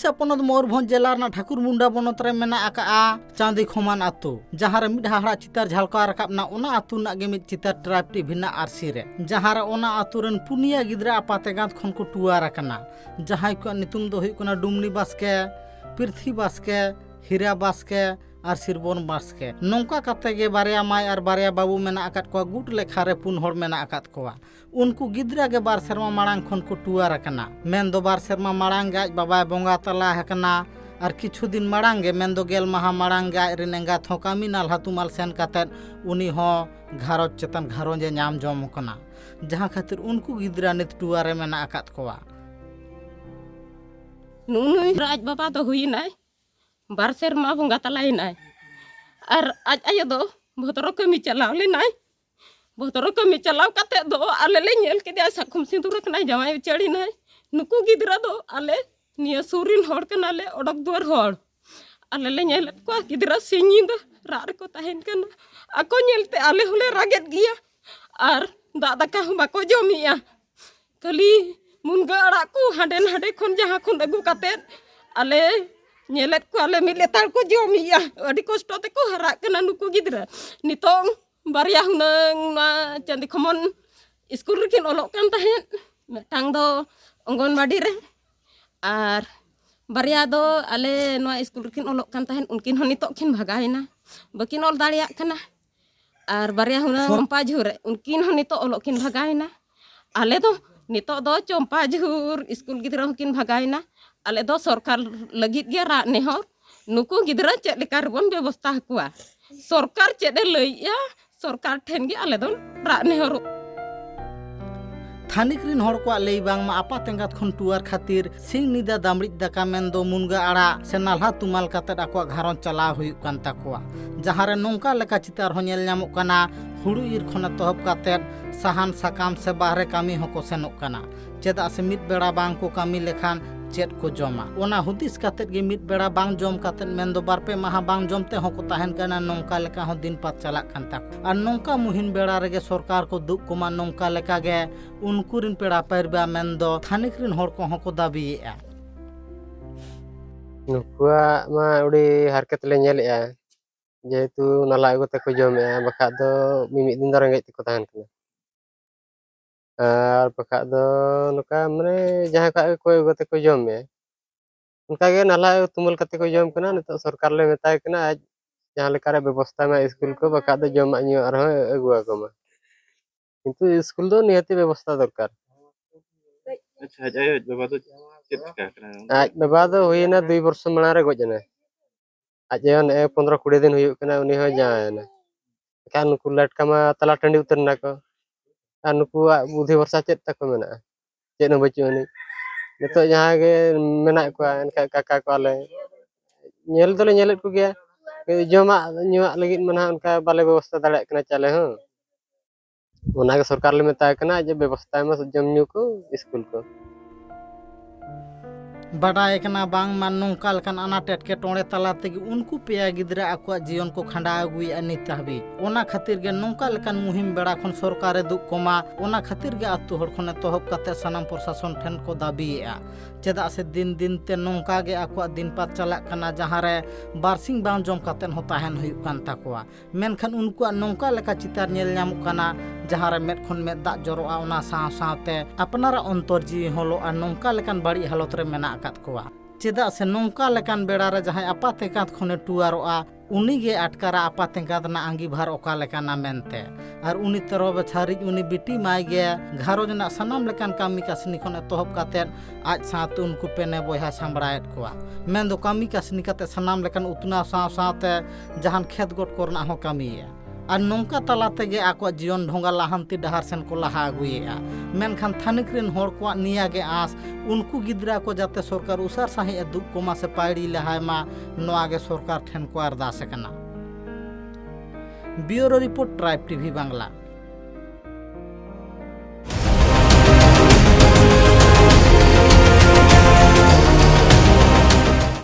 उड़ीसा पनत मयूरभंज जिला ठाकुरमुंडा बनत रे मेना आका चांदी खोमान आतु जहाँ रे मिड हाड़ा चितार झलका रकाबना ओना आतु ना गे मिड चितार ट्राइब टीवी ना आरसी रे जहाँ रे ओना आतु रेन पुनिया गिद्रा आपातेगांत खन को टुआर आकना जहाँ को नितुम दो हुई डुमनी बास्के पृथ्वी बास्के हीरा बास्के और सिरबन बास्के नौका कते गे बारिया माय और बारिया बाबू मेना आकात को गुट लेखा रे पुन हर मेना आकात को उनको गिद्रा के बार सेरमा माड़ांग खन को टुआर आकना मेन दो बार सेरमा माड़ांग गाज बाबा बोंगा तला हकना और किछु दिन माड़ांग गे मेन दो गेल महा माड़ांग गाज रे नेंगा थो कामी नाल हातुमाल सेन कातेन उनी हो घारोज चेतन घारोज नाम जम कना जहाँ खातिर उनको गिद्रा नित टुआरे मेना आकात को नुनुई राज बाबा तो हुई ना बार सेरमा बोंगा तलाई ना और आज आयो दो भोतरो कमी चलाव ले ना भोतरो कमी चलाव काते दो आले ले नेल के साखुम सिंदूर कना जमाई चढ़ी ना नुकु गिद्रा दो आले निया सुरिन हड़ कनाले ओडक दुआर हड़ आले ले नेल को गिद्रा सिंगिंद रार को तहन कना आको नेलते आले होले रागेत गिया और दादा का बाको जमिया कली मुनगा अड़ा को हाडे हाडे खन जहाँ खन अगू काते आले नेलेत को आले मिलेतार को जमिया अडी कष्ट ते को हरा कना नुकु गिद्रा नितों बारिया हुनंग ना चांदी खमन स्कूल रिकिन ओलोक कान तहेन मिटांग दो अंगनवाड़ी रे और बारिया दो आले नवा स्कूल रिकिन ओलोक कान तहेन उनकिन हन नितो किन भगाइना बकिन ओल दाड़िया कना और बारिया हुनंग चंपा झुर उनकिन हन नितो ओलोक किन भगाइना आले दो नितो दो चंपा झुर स्कूल गिद्रा किन भगाइना आले दो सरकार लगित गे रा नेहर नुकु गिद्रा चेद लेका रबन व्यवस्था हकुआ सरकार चेदे लइया सरकार ठेन गे आले दो रा नेहर थानिक रिन हड़ को लई बांग मा आपा तेंगात खन टुआर खातिर सिंग निदा दामड़ी दाका मेन दो मुनगा आड़ा से नालहा तुमाल काते आको घारों चला हुई कान ताकोआ जहाँ रे नौका लेका चितार हो नेल ᱧᱟᱢᱚᱜ कना हुड़ू इर खन तहब काते साहान साकाम से बाहरे कामी होको सेनोक कना चेदा से मिट बेड़ा बांग को कामी लेखान चेद को जमा ओना हुदिस काते गे मिट बेड़ा बांग जम काते मेन दो बार पे महा बांग जमते होको ताहन कना नौका लेका हो दिन पात चला कान ताक और नौका मुहिन बेड़ा रेगे सरकार को दुक कोमा नौका लेका गे उनको रिन पेड़ा पैरबा मेन दो थानिक रिन हड़ को होको दाबिएआ नुकुआ मा उडी हरकत ले नेलेआ जेहेतु नाला अगु तक जमेआ बखा दो मिमिद दिन रेंगेज तक ताहन कना और बखा दो नुका माने जहाँ का कोई अगु तक जमेआ उनका गे नाला तुमल कते को जम कना नितो सरकार ले मेताय कना आज जहाँ लेका रे व्यवस्था में स्कूल को बखा दो जमा न्यू आर अगुआ को मा किंतु स्कूल दो नियति व्यवस्था दरकार अच्छा जाय बाबा तो चेत का कना आज बाबा दो हुईना 2 वर्ष मणा रे गजना आज ने 15-20 दिन हुई कना उनी हो जायना का नुकु लटका मा तला टंडी उतरना को आ नुकु बुद्धि वर्षा चेत तक मेना चेत न बचुनी नितो जहाँ गे मेना को एनका काका को आले नेल दोले नेलेत को गया जमा न्युआ लगित मना उनका बाले व्यवस्था दाड़े कना चले हो ओना के सरकार ले मेता कना जे व्यवस्था में जम न्यू को स्कूल को बाडाय कना बांग मान नौका लकान अनाट एटकेटोड़े तला तेगे उनको पेया गिद्रा आकुआ जीवन को खंडा अगुई नित हाबी ओना खातिर गे नौका लकान मुहिम बेड़ा खन सरकारे दुक कोमा ओना खातिर गे आतु हड़ खने तहब काते सनाम प्रशासन ठेन को दाबिएआ चेदा से दिन दिन ते नौका गे आकुआ दिन पात चला कना जहाँ रे बारसिंग बांग जम कातेन हो ताहेन हुई कान ताकोआ मेनखान उनको नौका लेका चितार नेल ᱧᱟᱢᱚᱜ कना जहाँ रे मेद खन मेद दाग जरोआ ओना साव सावते अपनारा अंतर जीवी हलो और नौका लेकान बाड़ी हालत रे मेना आकात कोआ चेदा से नौका लेकान बेड़ा रे जहाँ आपा तेकात खने टुआरोआ उनी गे अटकारा आपा तेकात ना आंगी भार ओका लेकाना मेनते और उनी तेरो बछारी उनी बिटी माय गे घारोज ना सनाम लेकान कामी कासनी खने तहब काते आज साथ उनको पेने बोया सांबड़ायत कोआ मेन दो कामी कासनी काते सनाम लेकान उतना साव सावते जहान खेत गोट करना हो कामीया और नौका तला तेगे आको जीवन ढोंगा लाहांती डहार सेन को लहा अगुएआ मेनखान थानिक रिन हड़ को निया गे आस उनको गिद्रा को जाते सरकार उसार साही दुक कोमा से पाड़ी लहाय मा नोआ गे सरकार ठेन को अरदास कना bureau report tribe TV Bangla.